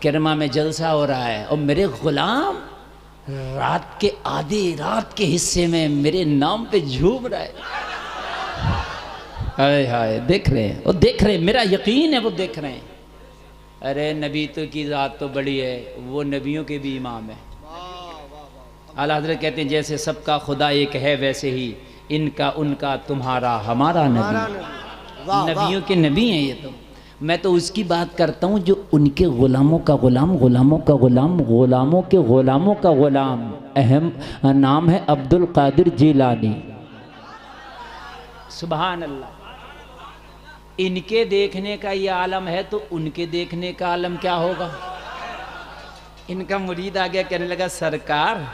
किरमा में जलसा हो रहा है और मेरे गुलाम रात के आधी रात के हिस्से में मेरे नाम पे झूम रहा है। हाय हाय, देख रहे हैं, वो देख रहे हैं, मेरा यकीन है वो देख रहे हैं। अरे नबी तो की ज़ात तो बड़ी है, वो नबियों के भी इमाम है। आला हज़रत कहते हैं जैसे सबका खुदा एक है वैसे ही इनका उनका तुम्हारा हमारा नबी। नबियों के नबी हैं ये तो। मैं तो उसकी बात करता हूँ जो उनके गुलामों का गुलाम, गुलामों का गुलाम, गुलामों के गुलामों का गुलाम। अहम नाम है अब्दुल कादिर जिलानी। सुभान अल्लाह। इनके देखने का ये आलम है तो उनके देखने का आलम क्या होगा। इनका मुरीद आ गया, कहने लगा सरकार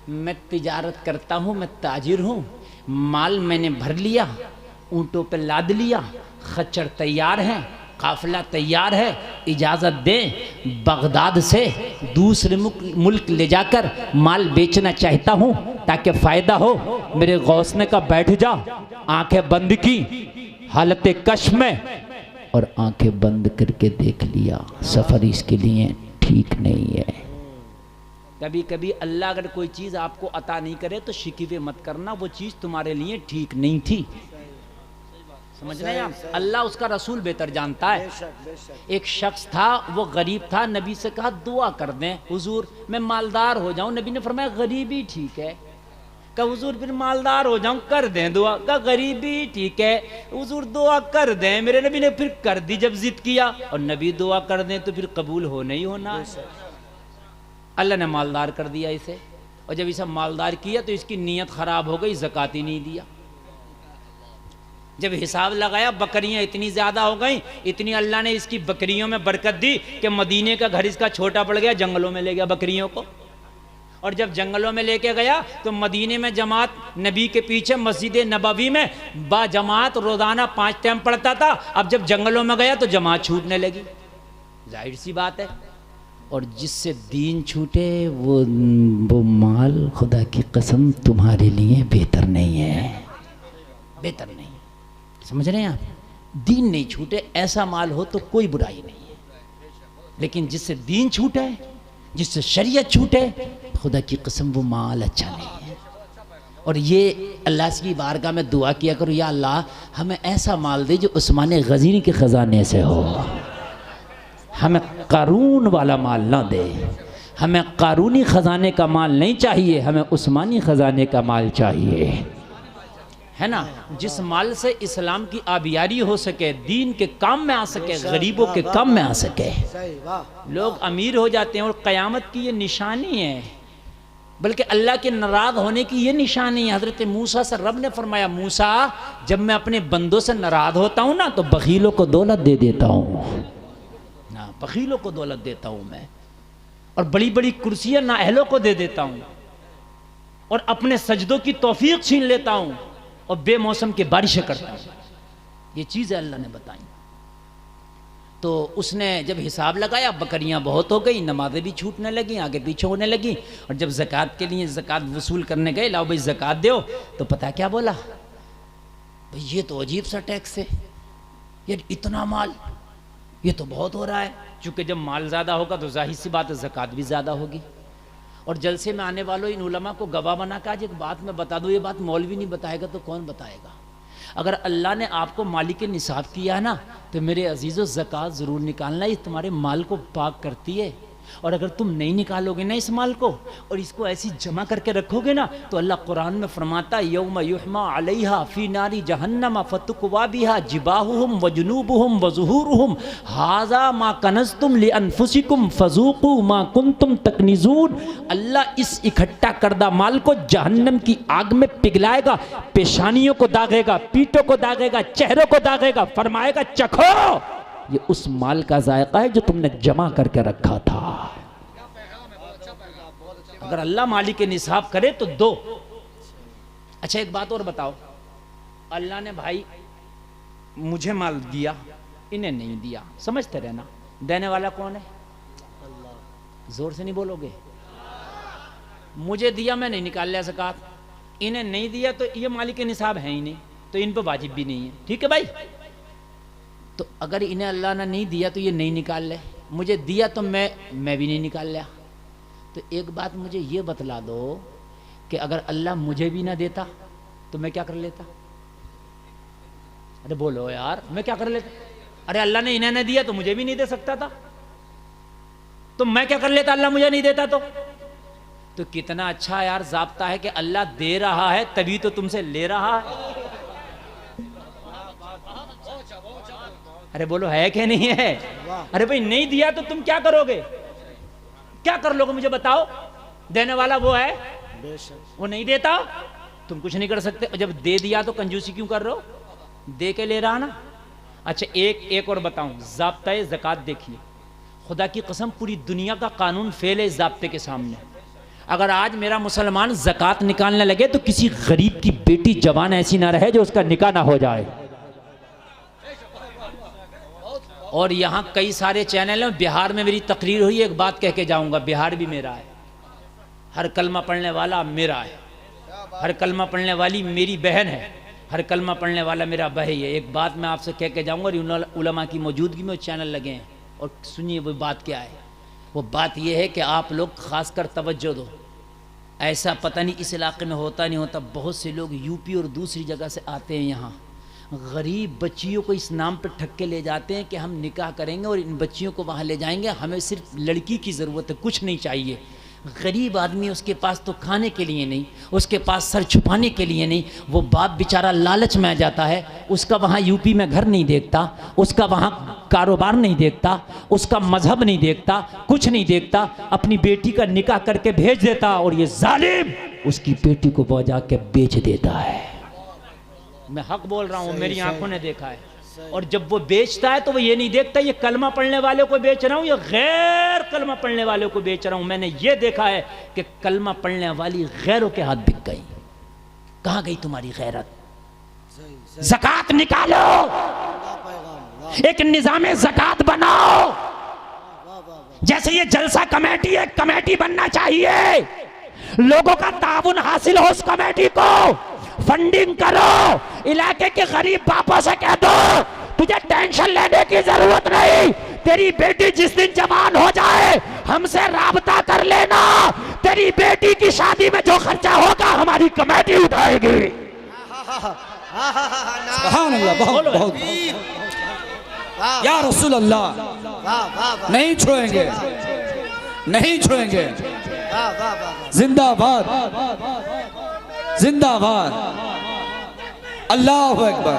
मैं तिजारत करता हूँ, मैं ताजिर हूँ, माल मैंने भर लिया, ऊँटों पे लाद लिया, खच्चर तैयार हैं, काफिला तैयार है, इजाज़त दें बगदाद से दूसरे मुल्क ले जाकर माल बेचना चाहता हूँ ताकि फ़ायदा हो। मेरे गौस ने कहा बैठ जा। आंखें बंद की हालत कश में और आंखें बंद करके देख लिया सफ़र इसके लिए ठीक नहीं है। कभी कभी अल्लाह अगर कोई चीज़ आपको अता नहीं करे तो शिकवे मत करना, वो चीज़ तुम्हारे लिए ठीक नहीं थी। समझ रहे हैं आप? अल्लाह उसका रसूल बेहतर जानता है। एक शख्स था, वो गरीब था, नबी से कहा दुआ कर दें हुजूर मैं मालदार हो जाऊं। नबी ने फरमाया गरीबी ठीक है। कहा हुजूर फिर मालदार हो जाऊं, कर दें दुआ। कहा गरीबी ठीक है हुजूर दुआ कर दें। मेरे नबी ने फिर कर दी जब जिद किया, और नबी दुआ कर दें तो फिर कबूल हो नहीं होना। अल्लाह ने मालदार कर दिया इसे, और जब इसे मालदार किया तो इसकी नीयत खराब हो गई, ज़कात ही नहीं दिया। जब हिसाब लगाया बकरियां इतनी ज़्यादा हो गई, इतनी अल्लाह ने इसकी बकरियों में बरकत दी कि मदीने का घर इसका छोटा पड़ गया, जंगलों में ले गया बकरियों को। और जब जंगलों में लेके गया तो मदीने में जमात नबी के पीछे मस्जिद नबवी में बाजमात रोज़ाना 5 टाइम पढ़ता था। अब जब जंगलों में गया तो जमात छूटने लगी, जाहिर सी बात है। और जिससे दीन छूटे वो माल खुदा की कसम तुम्हारे लिए बेहतर नहीं है, बेहतर नहीं। समझ रहे हैं आप? दीन नहीं छूटे ऐसा माल हो तो कोई बुराई नहीं है, लेकिन जिससे दीन छूटे, जिससे शरीयत छूटे, खुदा की कसम वो माल अच्छा नहीं है। और ये अल्लाह की बारगाह में दुआ किया करो, या अल्लाह हमें ऐसा माल दे जो उस्मान गज़नी के ख़जाने से हो। हमें कारून वाला माल ना दे, हमें कारूनी ख़जाने का माल नहीं चाहिए, हमें उस्मानी ख़जाने का माल चाहिए, है ना। जिस माल से इस्लाम की आबियारी हो सके, दीन के काम में आ सके, गरीबों के काम में आ सके। लोग अमीर हो जाते हैं और क़यामत की ये निशानी है, बल्कि अल्लाह के नाराज़ होने की ये निशानी है। हज़रत मूसा से रब ने फरमाया मूसा जब मैं अपने बंदों से नाराज़ होता हूँ ना तो बखीलों को दौलत दे देता हूँ ना, बखीलों को दौलत देता हूँ मैं, और बड़ी बड़ी कुर्सियाँ नाअहलों को दे देता हूँ, और अपने सजदों की तौफीक छीन लेता हूँ, और बेमौसम की बारिशें करता हूँ। ये चीज़ें अल्लाह ने बताई। तो उसने जब हिसाब लगाया बकरियां बहुत हो गई, नमाजें भी छूटने लगी, आगे पीछे होने लगी। और जब ज़कात के लिए ज़कात वसूल करने गए, लाओ भाई ज़कात दो, तो पता क्या बोला, भाई ये तो अजीब सा टैक्स है, ये इतना माल, ये तो बहुत हो रहा है। चूँकि जब माल ज़्यादा होगा तो जाहिर सी बात है ज़कात भी ज़्यादा होगी। और जलसे में आने वालों इन उलमा को गवाह बना कर आज एक बात मैं बता दूँ, ये बात मौलवी नहीं बताएगा तो कौन बताएगा। अगर अल्लाह ने आपको मालिक निसाब किया है ना, तो मेरे अजीज़ों ज़कात ज़रूर निकालना, ये तुम्हारे माल को पाक करती है। और अगर तुम नहीं निकालोगे ना इस माल को और इसको ऐसी जमा करके रखोगे ना, तो अल्लाह कुरान में फरमाता है यौम युहमा अलैहा फी नारी जहन्नम फतुक्वा बिहा जिबाहुहुम व जुनूबुहुम व ज़ुहूरुहुम हाज़ा मा कनज़्तुम लिअन्फुसिकुम फ़ज़ूक़ू मा कुन्तुम तकनिज़ून। अल्लाह इस इकट्ठा करदा माल को जहन्नम की आग में पिघलाएगा, पेशानियों को दागेगा, पीठों को दागेगा, चेहरों को दागेगा, फरमाएगा चखो, ये उस माल का जायका है जो तुमने जमा करके रखा था। अगर अल्लाह मालिक के निसाब करे तो दो। अच्छा एक बात और बताओ, अल्लाह ने भाई मुझे माल दिया, इन्हें नहीं दिया, समझते रहना, देने वाला कौन है? जोर से नहीं बोलोगे? मुझे दिया, मैं नहीं निकाल लिया ज़कात, इन्हें नहीं दिया तो ये मालिक के निसाब है ही नहीं, तो इन पर वाजिब भी नहीं है। ठीक है भाई, तो अगर इन्हें अल्लाह ने नहीं दिया तो ये नहीं निकाल ले, मुझे दिया तो मैं भी नहीं निकाल लिया। तो एक बात मुझे ये बतला दो कि अगर अल्लाह मुझे भी ना देता तो मैं क्या कर लेता? अरे बोलो यार, मैं क्या कर लेता? अरे अल्लाह ने इन्हें दिया तो मुझे भी नहीं दे सकता था, तो मैं क्या कर लेता अल्लाह मुझे नहीं देता तो कितना अच्छा यार ज़ाब्ता है कि अल्लाह दे रहा है तभी तो तुमसे ले रहा है। अरे बोलो है कि नहीं है? अरे भाई नहीं दिया तो तुम क्या करोगे, क्या कर लोगे मुझे बताओ? देने वाला वो है, वो नहीं देता तुम कुछ नहीं कर सकते। जब दे दिया तो कंजूसी क्यों कर रहे हो? दे के ले रहा ना। अच्छा एक और बताऊं, ज़ाब्ता ज़कात देखिए, खुदा की कसम पूरी दुनिया का कानून फेल है इस ज़ाब्ते के सामने। अगर आज मेरा मुसलमान ज़कात निकालने लगे तो किसी गरीब की बेटी जवान ऐसी ना रहे जो उसका निकाह ना हो जाए। और यहाँ कई सारे चैनल हैं, बिहार में मेरी तकरीर हुई, एक बात कह के जाऊंगा, बिहार भी मेरा है, हर कलमा पढ़ने वाला मेरा है, हर कलमा पढ़ने वाली मेरी बहन है, हर कलमा पढ़ने वाला मेरा भाई है। एक बात मैं आपसे कह के जाऊंगा और उलमा की मौजूदगी में चैनल लगे हैं, और सुनिए वो बात क्या है। वो बात ये है कि आप लोग खासकर तवज्जो दो, ऐसा पता नहीं इस इलाके में होता नहीं होता, बहुत से लोग यूपी और दूसरी जगह से आते हैं यहाँ, गरीब बच्चियों को इस नाम पर ठग के ले जाते हैं कि हम निकाह करेंगे और इन बच्चियों को वहाँ ले जाएंगे, हमें सिर्फ लड़की की ज़रूरत है, कुछ नहीं चाहिए। गरीब आदमी, उसके पास तो खाने के लिए नहीं, उसके पास सर छुपाने के लिए नहीं, वो बाप बेचारा लालच में आ जाता है, उसका वहाँ यूपी में घर नहीं देखता, उसका वहाँ कारोबार नहीं देखता, उसका मजहब नहीं देखता, कुछ नहीं देखता, अपनी बेटी का निकाह करके भेज देता और ये जालिम उसकी बेटी को बजा के बेच देता है। मैं हक बोल रहा हूँ, मेरी आंखों ने देखा है। और जब वो बेचता है तो वो ये नहीं देखता ये कलमा पढ़ने वाले को बेच रहा हूँ या गैर कलमा पढ़ने वाले को बेच रहा हूँ। मैंने ये देखा है कि कलमा पढ़ने वाली गैरों के हाथ बिक गई। कहाँ गई तुम्हारी गैरत? ज़कात निकालो, एक निज़ाम ज़कात बनाओ। जैसे ये जलसा कमेटी है, कमेटी बनना चाहिए, लोगों का ताउन हासिल हो, उस कमेटी को फंडिंग करो, इलाके के गरीब बापों से कह दो तुझे टेंशन लेने की जरूरत नहीं, तेरी बेटी जिस दिन जवान हो जाए हमसे राबता कर लेना, तेरी बेटी की शादी में जो खर्चा होगा हमारी कमेटी उठाएगी। सुभान अल्लाह, बहुत बहुत या रसूल अल्लाह, नहीं छोड़ेंगे, नहीं छोड़ेंगे, जिंदाबाद जिंदाबाद, अल्लाहु अकबर,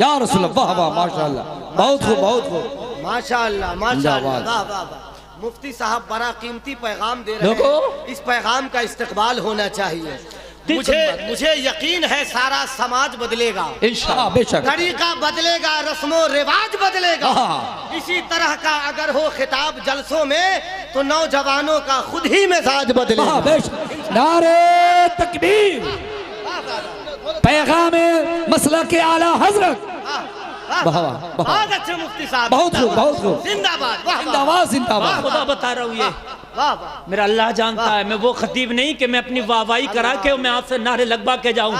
या रसूल अल्लाह, वाह वाह, माशाअल्लाह, बहुत खूब, बहुत खूब, माशाअल्लाह माशाअल्लाह, वाह वाह वाह। मुफ्ती साहब बड़ा कीमती पैगाम दे रहे हैं, इस पैगाम का इस्तेमाल होना चाहिए। मुझे यकीन है सारा समाज बदलेगा इंशाअल्लाह, बेशक, तरीका बदलेगा, रस्मो रिवाज बदलेगा। इसी तरह का अगर हो खिताब जलसों में तो नौजवानों का खुद ही मिजाज बदलेगा। नारे तकबीर, पैगाम मसला के आला हजरत, बहुत अच्छे मुफ्ती साहब, बहुत खूब, बहुत खूब, जिंदाबाद जिंदाबाद जिंदाबाद। खुदा बता रहा हूँ, ये मेरा अल्लाह जानता है, मैं वो खतीब नहीं कि मैं अपनी वाहवाही करा के मैं आपसे नारे लगवा के जाऊं।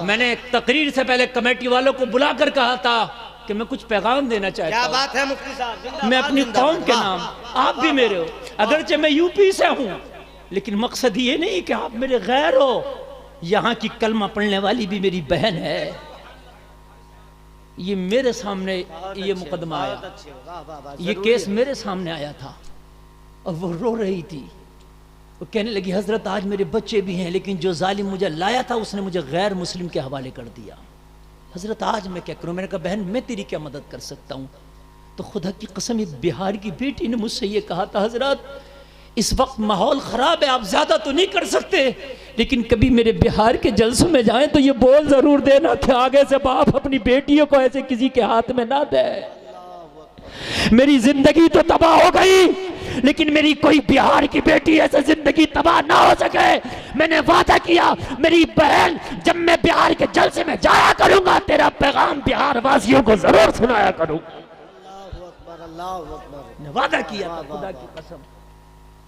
मैंने तकरीर से पहले कमेटी वालों को बुला कर कहा था कि मैं कुछ पैगाम देना चाहता हूं। क्या बात है मुफ्ती साहब, मैं अपनी कौम के नाम, आप भी मेरे हो, अगरचे मैं यूपी से हूं, लेकिन मकसद ये नहीं कि आप मेरे गैर हो, यहाँ की कलमा पढ़ने वाली भी मेरी बहन है। ये मेरे सामने ये मुकदमा आया, ये केस मेरे सामने आया था और वो रो रही थी, वो कहने लगी हजरत आज मेरे बच्चे भी हैं, लेकिन जो जालिम मुझे लाया था उसने मुझे गैर मुस्लिम के हवाले कर दिया। हजरत आज मैं क्या करूं? मैंने कहा बहन मैं तेरी क्या मदद कर सकता हूं? तो खुदा की कसम एक बिहार की बेटी ने मुझसे ये कहा था, हजरत इस वक्त माहौल खराब है, आप ज्यादा तो नहीं कर सकते, लेकिन कभी मेरे बिहार के जलसों में जाएं तो ये बोल जरूर देना कि आगे से बाप अपनी बेटियों को ऐसे किसी के हाथ में ना दे। मेरी जिंदगी तो तबाह हो गई, लेकिन मेरी कोई बिहार की बेटी ऐसे जिंदगी तबाह ना हो सके। मैंने वादा किया मेरी बहन जब मैं बिहार के जलसे में जाया करूंगा तेरा पैगाम बिहार वासियों को जरूर सुनाया करूंगा। वादा किया था खुदा की कसम।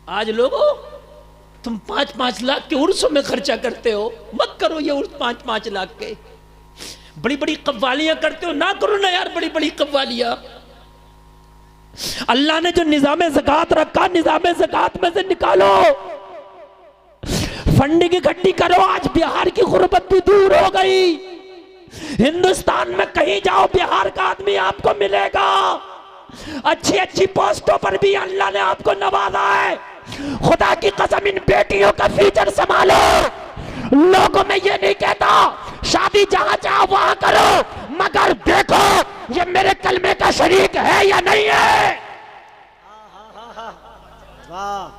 आज लोगों तुम 5-5 लाख के उर्सों में खर्चा करते हो, मत करो ये उर्स 5-5 लाख के। बड़ी बड़ी कव्वालियां करते हो, ना करो ना यार बड़ी बड़ी कव्वालियां। अल्लाह ने जो निजाम ज़कात रखा, निजाम ज़कात में से निकालो, फंडिंग इकट्ठी करो। आज बिहार की गुर्बत भी दूर हो गई। हिंदुस्तान में कहीं जाओ बिहार का आदमी आपको मिलेगा। अच्छी अच्छी पोस्टों पर भी अल्लाह ने आपको नवाजा है। खुदा की कसम इन बेटियों का फ्यूचर संभालो। लोगों में ये नहीं कहता शादी जहां चाहो वहां करो, मगर देखो ये मेरे कलमे का शरीक है या नहीं है।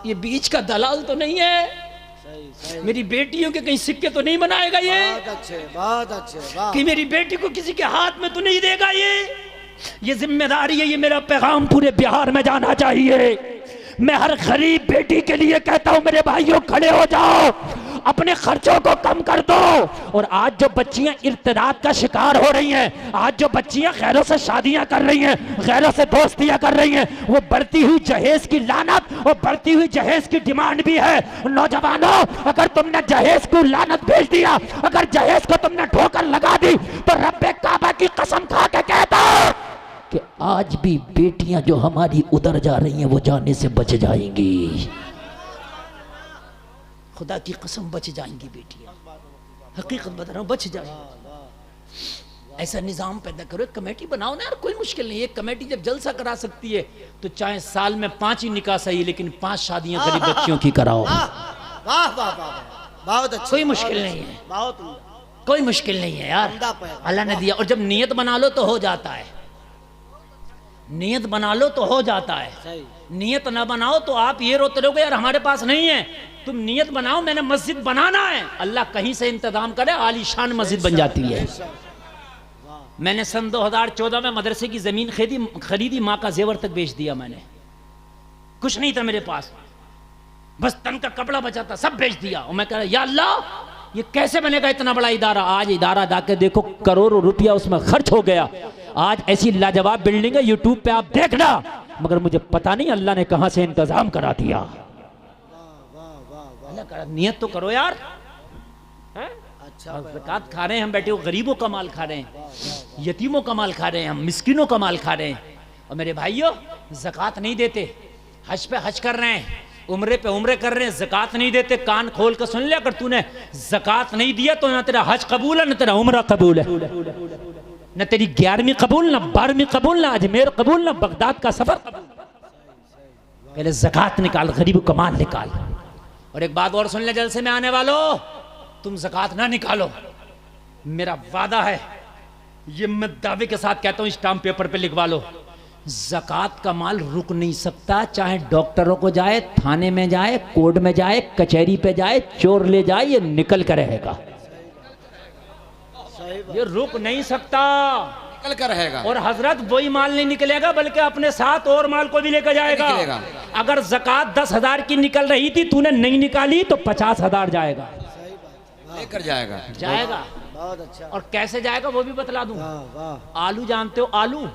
ये बीच का दलाल तो नहीं है। सही। मेरी बेटियों के कहीं सिक्के तो नहीं बनाएगा ये। बहुत अच्छे कि मेरी बेटी को किसी के हाथ में तो नहीं देगा ये जिम्मेदारी है। ये मेरा पैगाम पूरे बिहार में जाना चाहिए। मैं हर गरीब बेटी के लिए कहता हूं मेरे भाइयों खड़े हो जाओ, अपने खर्चों को कम कर दो। और आज जो बच्चियां इर्तिदाद का शिकार हो रही हैं, आज जो बच्चियां गैरों से शादियां कर रही हैं, गैरों से दोस्तियां कर रही हैं, वो बढ़ती हुई जहेज की लानत और बढ़ती हुई जहेज की डिमांड भी है। नौजवानों, अगर तुमने जहेज को लानत भेज दिया, अगर जहेज को तुमने ठोकर लगा दी, तो रब्बे काबा की कसम खा के कहता कि आज भी बेटियां जो हमारी उधर जा रही हैं वो जाने से बच जाएंगी। खुदा की कसम बच जाएंगी बेटियां, हकीकत बता रहा हूं, बच जाएंगी। ऐसा निजाम पैदा करो, एक कमेटी बनाओ ना यार, कोई मुश्किल नहीं है। एक कमेटी जब जलसा करा सकती है तो चाहे साल में 5 ही निकाह सही, लेकिन 5 शादियां गरीब बच्चियों की कराओ। वाह वाह वाह, बहुत अच्छा। कोई मुश्किल नहीं है, बहुत कोई मुश्किल नहीं है यार, अल्लाह ने दिया। और जब नियत बना लो तो हो जाता है, नियत बना लो तो हो जाता है। नियत ना बनाओ तो आप ये रोते रहोगे यार हमारे पास नहीं है। तुम नियत बनाओ मैंने मस्जिद बनाना है, अल्लाह कहीं से इंतजाम करे, आलीशान मस्जिद बन जाती है। मैंने सन 2014 में मदरसे की जमीन खरीदी, माँ का जेवर तक बेच दिया मैंने। कुछ नहीं था मेरे पास, बस तन का कपड़ा बचा था, सब बेच दिया। और मैं कह रहा या अल्लाह ये कैसे बनेगा इतना बड़ा इदारा। आज इदारा जाके देखो करोड़ों रुपया उसमें खर्च हो गया। आज ऐसी लाजवाब बिल्डिंग है, यूट्यूब पे आप देखना, मगर मुझे पता नहीं अल्लाह ने कहां से इंतजाम करा दिया। नियत तो करो यार। अच्छा ज़कात खा रहे हैं हम बैठे, वो गरीबों का माल खा रहे हैं, यतीमों का माल खा रहे हैं, हम मिस्किनों का माल खा रहे हैं। और मेरे भाइयों ज़कात नहीं देते, हज पे हज कर रहे हैं, उम्रे पे उम्रे कर रहे हैं, ज़कात नहीं देते। कान खोल कर सुन ले, अगर तूने ज़कात नहीं दिया तो ना तेरा हज कबूल है ना तेरा उम्रा कबूल है, न तेरी 11वीं कबूल, ना 12वीं कबूल, ना अजमेर कबूल, ना बगदाद का सफर कबूल। पहले ज़कात निकाल, गरीबों का माल निकाल। और एक बात और सुन ले जलसे में आने वालों, तुम ज़कात ना निकालो, मेरा वादा है, ये मैं दावे के साथ कहता हूं, स्टाम्प पेपर पे लिखवा लो, ज़कात का माल रुक नहीं सकता। चाहे डॉक्टरों को जाए, थाने में जाए, कोर्ट में जाए, कचहरी पे जाए, चोर ले जाए, ये निकल कर रहेगा, ये रुक नहीं सकता, निकल कर रहेगा। और हजरत वही माल नहीं निकलेगा बल्कि अपने साथ और माल को भी लेकर जाएगा। अगर ज़कात 10,000 की निकल रही थी, तूने नहीं निकाली तो 50,000 जाएगा, लेकर जाएगा। बहुत अच्छा। और कैसे जाएगा वो भी बतला दूं। आलू जानते हो, आलू,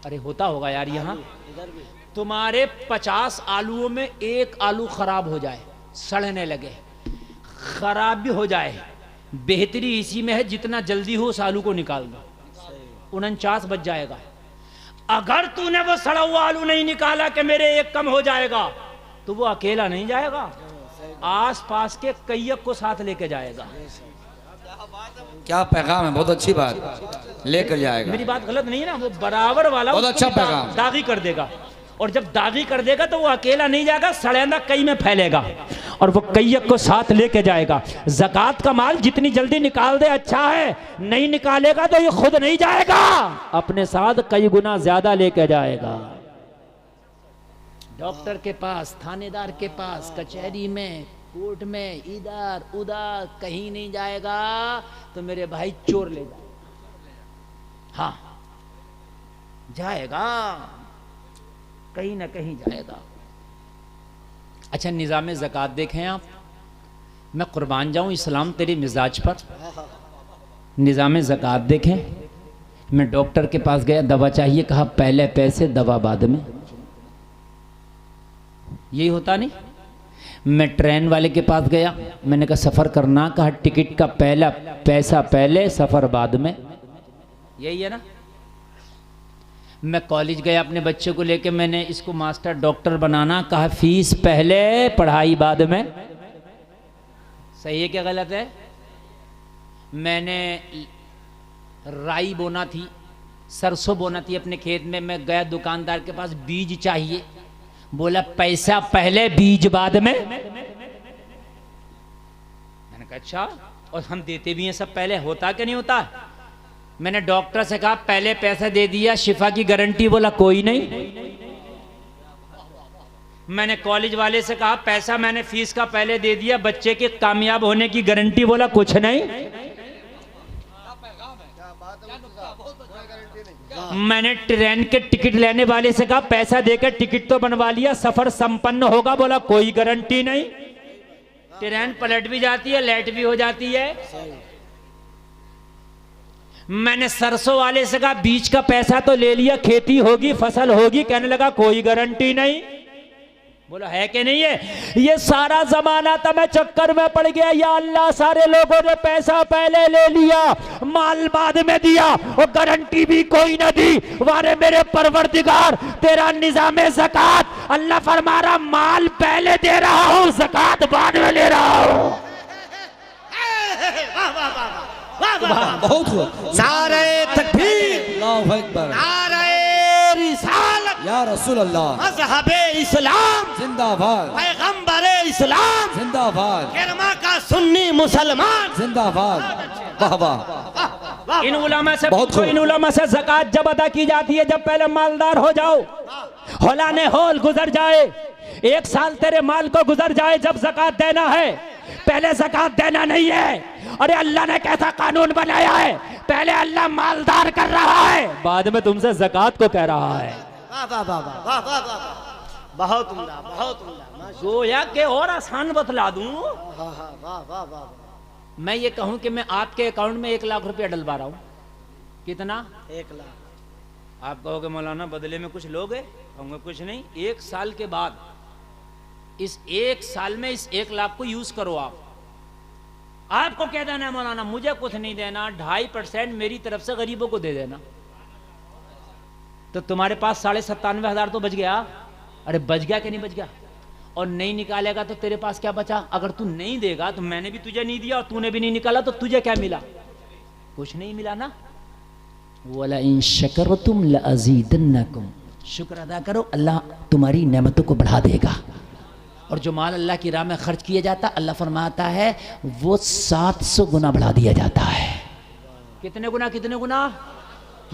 अरे होता होगा यार यहाँ, तुम्हारे 50 आलूओं में एक आलू खराब हो जाए, सड़ने लगे, खराब भी हो जाए, बेहतरी इसी में है जितना जल्दी हो उस आलू को निकाल दो, 49 बच जाएगा। अगर तूने वो सड़ा हुआ आलू नहीं निकाला कि मेरे एक कम हो जाएगा, तो वो अकेला नहीं जाएगा, आस पास के कईयक को साथ लेके जाएगा। क्या पैगाम है, बहुत अच्छी बात, लेकर जाएगा। मेरी बात गलत नहीं है ना, वो बराबर वाला बहुत अच्छा पैगाम, दागी कर देगा। और जब दागी कर देगा तो वो अकेला नहीं जाएगा, सड़ेंदा कई में फैलेगा और वो कईयक को साथ लेके जाएगा। ज़कात का माल जितनी जल्दी निकाल दे अच्छा है, नहीं निकालेगा तो ये खुद नहीं जाएगा, अपने साथ कई गुना ज्यादा लेके जाएगा। डॉक्टर के पास, थानेदार के पास, कचहरी में, कोर्ट में, इधर उधर कहीं नहीं जाएगा, तो मेरे भाई चोर ले जाएगा। हाँ जाएगा, कहीं ना कहीं जाएगा। अच्छा निज़ाम ज़कात देखें आप, मैं कुर्बान जाऊं इस्लाम तेरे मिजाज पर। निज़ाम ज़कात देखें, मैं डॉक्टर के पास गया, दवा चाहिए, कहा पहले पैसे दवा बाद में, यही होता नहीं। मैं ट्रेन वाले के पास गया, मैंने कहा सफ़र करना, कहा टिकट का पहला पैसा पहले, सफ़र बाद में, यही है ना। मैं कॉलेज गया अपने बच्चे को लेके, मैंने इसको मास्टर डॉक्टर बनाना, कहा फीस पहले पढ़ाई बाद में। सही है क्या गलत है? मैंने राई बोना थी, सरसों बोना थी अपने खेत में, मैं गया दुकानदार के पास, बीज चाहिए, बोला पैसा पहले बीज बाद में। मैंने कहा अच्छा, और हम देते भी हैं सब पहले, होता क्या नहीं होता? मैंने डॉक्टर से कहा पहले पैसा दे दिया, शिफा की गारंटी, बोला कोई नहीं। मैंने कॉलेज वाले से कहा पैसा मैंने फीस का पहले दे दिया, बच्चे के कामयाब होने की गारंटी, बोला कुछ नहीं। मैंने ट्रेन के टिकट लेने वाले से कहा पैसा देकर टिकट तो बनवा लिया, सफर संपन्न होगा, बोला कोई गारंटी नहीं। ट्रेन पलट भी जाती है, लेट भी हो जाती है। मैंने सरसों वाले से कहा बीज का पैसा तो ले लिया, खेती होगी, फसल होगी, कहने लगा कोई गारंटी नहीं। बोला है कि नहीं है? ये सारा जमाना था, मैं चक्कर में पड़ गया, या अल्लाह सारे लोगों ने पैसा पहले ले लिया, माल बाद में दिया, और गारंटी भी कोई न दी। वारे मेरे परवरदिगार, तेरा निजामे ज़कात, अल्लाह फरमा रहा माल पहले दे रहा हूं, ज़कात बाद में ले रहा हूं। बहुत नारे तकबीर, अल्लाहु अकबर, नारे रिसालत, या रसूल अल्लाह, मज़हबे इस्लाम जिंदाबाद, पैगंबरे इस्लाम जिंदाबाद, किरमा का सुन्नी मुसलमान जिंदाबाद। वाह वाह। इन उलमा से बहुत पूछो, इन उलमा से ज़कात जब अदा की जाती है जब पहले मालदार हो जाओ, हौलाने होल गुजर जाए, 1 साल तेरे माल को गुजर जाए, जब ज़कात देना है, पहले ज़कात देना नहीं है। अरे अल्लाह ने कैसा कानून बनाया है, पहले अल्लाह मालदार कर रहा है, बाद में तुमसे ज़कात को कह रहा है। वाह वाह वाह वाह वाह वाह वाह, बहुत उम्दा, बहुत उम्दा। गोया के और आसान बतला दूं, वाह वाह वाह वाह। मैं ये कहूं कि मैं आपके अकाउंट में 1 लाख रुपया डलवा रहा हूं। कितना? 1 लाख। आप कहोगे मौलाना बदले में कुछ लोगे? कहूंगा कुछ नहीं, 1 साल के बाद, इस 1 साल में इस 1 लाख को यूज करो। आपको कह देना है मौलाना मुझे कुछ नहीं देना, 2.5% मेरी तरफ से गरीबों को दे देना, तो तुम्हारे पास 97,500 तो बच गया। अरे बच गया कि नहीं बच गया? और नहीं निकालेगा तो तेरे पास क्या बचा? अगर तू नहीं देगा तो मैंने भी तुझे नहीं दिया, और तूने भी नहीं निकाला तो तुझे क्या मिला? कुछ नहीं मिला ना। वला इन शकरतुम लअज़ीदन्नकुम, शुक्र अदा करो, अल्लाह तुम्हारी नेमतों को बढ़ा देगा। और जो माल अल्लाह की राह में खर्च किया जाता, अल्लाह फरमाता है वो 700 गुना बढ़ा दिया जाता है। कितने गुना? कितने गुना?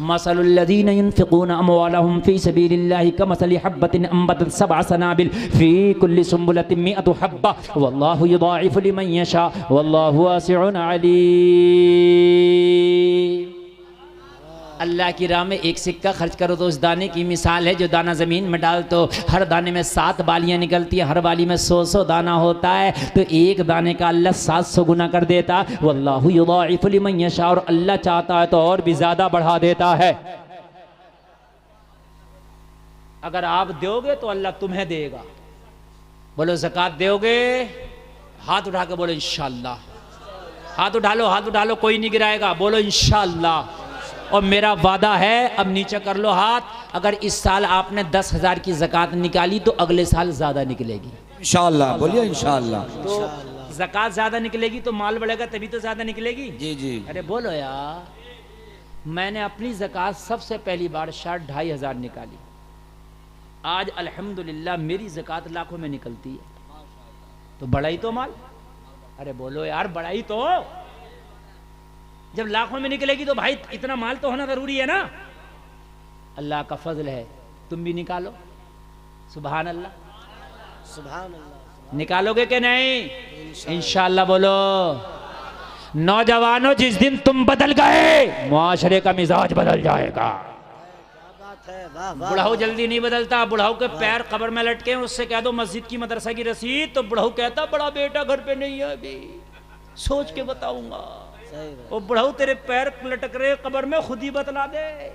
मसलुल्लज़ीना युनफ़िक़ूना अमवालहुम फ़ी सबीलिल्लाहि कमसलि हब्बतिन अंबतत सबअ सनाबिल फ़ी कुल्लि सुंबुलतिन मिअतु हब्बा वल्लाहु युज़ाइफ़ु लिमन यशा वल्लाहु वासिउन अलीम। अल्लाह की राह में 1 सिक्का खर्च करो तो उस दाने की मिसाल है, जो दाना ज़मीन में डाल तो हर दाने में 7 बालियाँ निकलती हैं, हर बाली में 100 दाना होता है, तो एक दाने का अल्लाह 700 गुना कर देता। वल्लाहु युज़ाइफ़ु लिमन यशा, और अल्लाह चाहता है तो और भी ज़्यादा बढ़ा देता है। अगर आप दोगे तो अल्लाह तुम्हें देगा। बोलो ज़कात दोगे? हाथ उठा के बोलो इंशाअल्लाह। हाथ उठा लो, हाथ उठा लो, कोई नहीं गिराएगा, बोलो इंशाअल्लाह। और मेरा वादा है, अब नीचे कर लो हाथ, अगर इस साल आपने 10,000 की ज़कात निकाली तो अगले साल ज़्यादा निकलेगी इंशाअल्लाह। बोलिए इंशाअल्लाह। तो ज़कात ज़्यादा निकलेगी तो माल बढ़ेगा, तभी तो ज़्यादा निकलेगी। जी जी। अरे बोलो यार, मैंने अपनी ज़कात सबसे पहली बार 2,500 निकाली। आज अल्हम्दुलिल्लाह मेरी ज़कात लाखों में निकलती है, तो बढ़ाई तो माल। अरे बोलो यार, बढ़ाई तो, जब लाखों में निकलेगी तो भाई इतना माल तो होना जरूरी है ना। अल्लाह का फजल है, तुम भी निकालो। सुभान अल्लाह, सुभान अल्लाह। निकालोगे कि नहीं? इंशाअल्लाह। बोलो नौजवानों, जिस दिन तुम बदल गए मुआशरे का मिजाज बदल जाएगा। बुढ़ाऊ जल्दी नहीं बदलता। बुढ़ाऊ के पैर कब्र में लटके हैं, उससे कह दो मस्जिद की मदरसा की रसीद, तो बुढ़ाऊ कहता बड़ा बेटा घर पे नहीं है, अभी सोच के बताऊंगा। और बुढ़ाऊ तेरे पैर लटक रहे कब्र में, खुद ही बतला दे।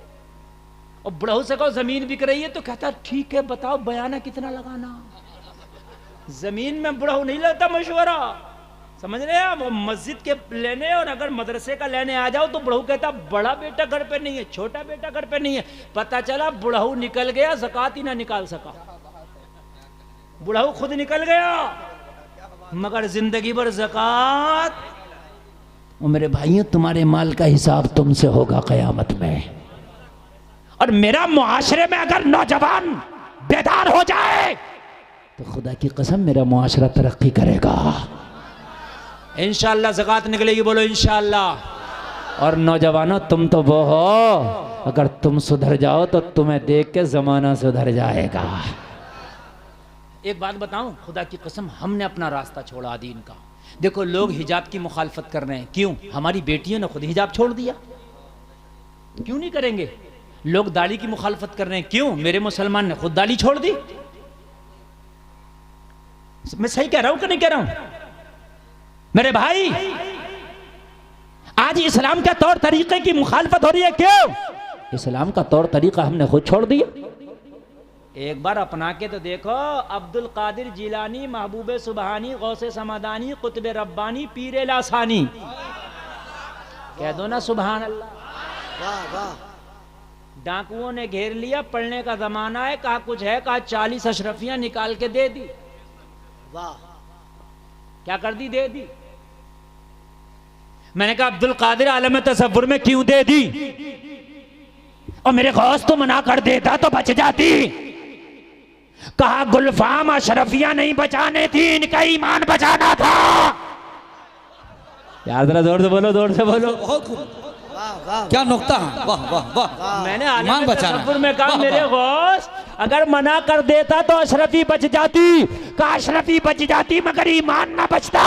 और बुढ़ाऊ से कहो जमीन बिक रही है, तो कहता ठीक है बताओ बयाना कितना लगाना। जमीन में बुढ़ाऊ नहीं लगता मशवरा, समझ रहे हैं? वो मस्जिद के लेने और अगर मदरसे का लेने आ जाओ तो बुढ़ऊ कहता बड़ा बेटा घर पे नहीं है, छोटा बेटा घर पे नहीं है। पता चला बुढ़ऊ निकल गया, ज़कात ही ना निकाल सका। बुढ़ऊ खुद निकल गया मगर जिंदगी भर ज़कात। और मेरे भाइयों, तुम्हारे माल का हिसाब तुमसे होगा क़यामत में। और मेरा मुआशरे में अगर नौजवान बेदार हो जाए तो खुदा की कसम मेरा मुआशरा तरक्की करेगा। इंशाअल्लाह ज़कात निकलेगी, बोलो इंशाअल्लाह। और नौजवानों, तुम तो वो हो, अगर तुम सुधर जाओ तो तुम्हें देख के ज़माना सुधर जाएगा। एक बात बताऊं, खुदा की कसम, हमने अपना रास्ता छोड़ा दीन का। देखो लोग हिजाब की मुखालफत कर रहे हैं, क्यों? हमारी बेटियों ने खुद हिजाब छोड़ दिया, क्यों नहीं करेंगे? लोग दाढ़ी की मुखालफत कर रहे हैं, क्यों? मेरे मुसलमान ने खुद दाढ़ी छोड़ दी। मैं सही कह रहा हूं कि नहीं कह रहा हूं? मेरे भाई, आज इस्लाम के तौर तरीके की मुखालफत हो रही है, क्यों? इस्लाम का तौर तरीका हमने खुद छोड़ दिया। एक बार अपना के तो देखो, अब्दुल कादिर जिलानी, महबूब सुबहानी, गौसे समादानी, कुतुब रब्बानी, पीर लासानी, कह दो ना सुभान अल्लाह। वाह वाह। डाकुओं ने घेर लिया, पढ़ने का जमाना है, कहा कुछ है, कहा 40 अशरफियां निकाल के दे दी। वाह। क्या कर दी? दे दी। मैंने कहा अब्दुल कादिर आलम तसव्वुर में क्यों दे दी? और मेरे गौस तो मना कर देता तो बच जाती। कहा गुलफाम अशरफियां नहीं बचाने थी, इनका ईमान बचाना था। यार जरा जोर से बोलो, जोर से बोलो। बहुत खूब, वाह वाह। क्या नुक्ता है, वाह वाह वाह। मैंने ईमान आलम बचाना। तसव्वुर में कहा वाह, मेरे वाह। गौस अगर मना कर देता तो अशरफी बच जाती। कहा अशरफी बच जाती मगर ईमान ना बचता।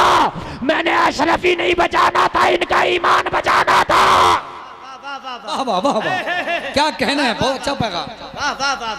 मैंने अशरफी नहीं बचाना था, इनका ईमान बचाना था। वाह वाह वाह वाह, क्या कहना है, बहुत अच्छा पैगाम। वाह वाह वाह।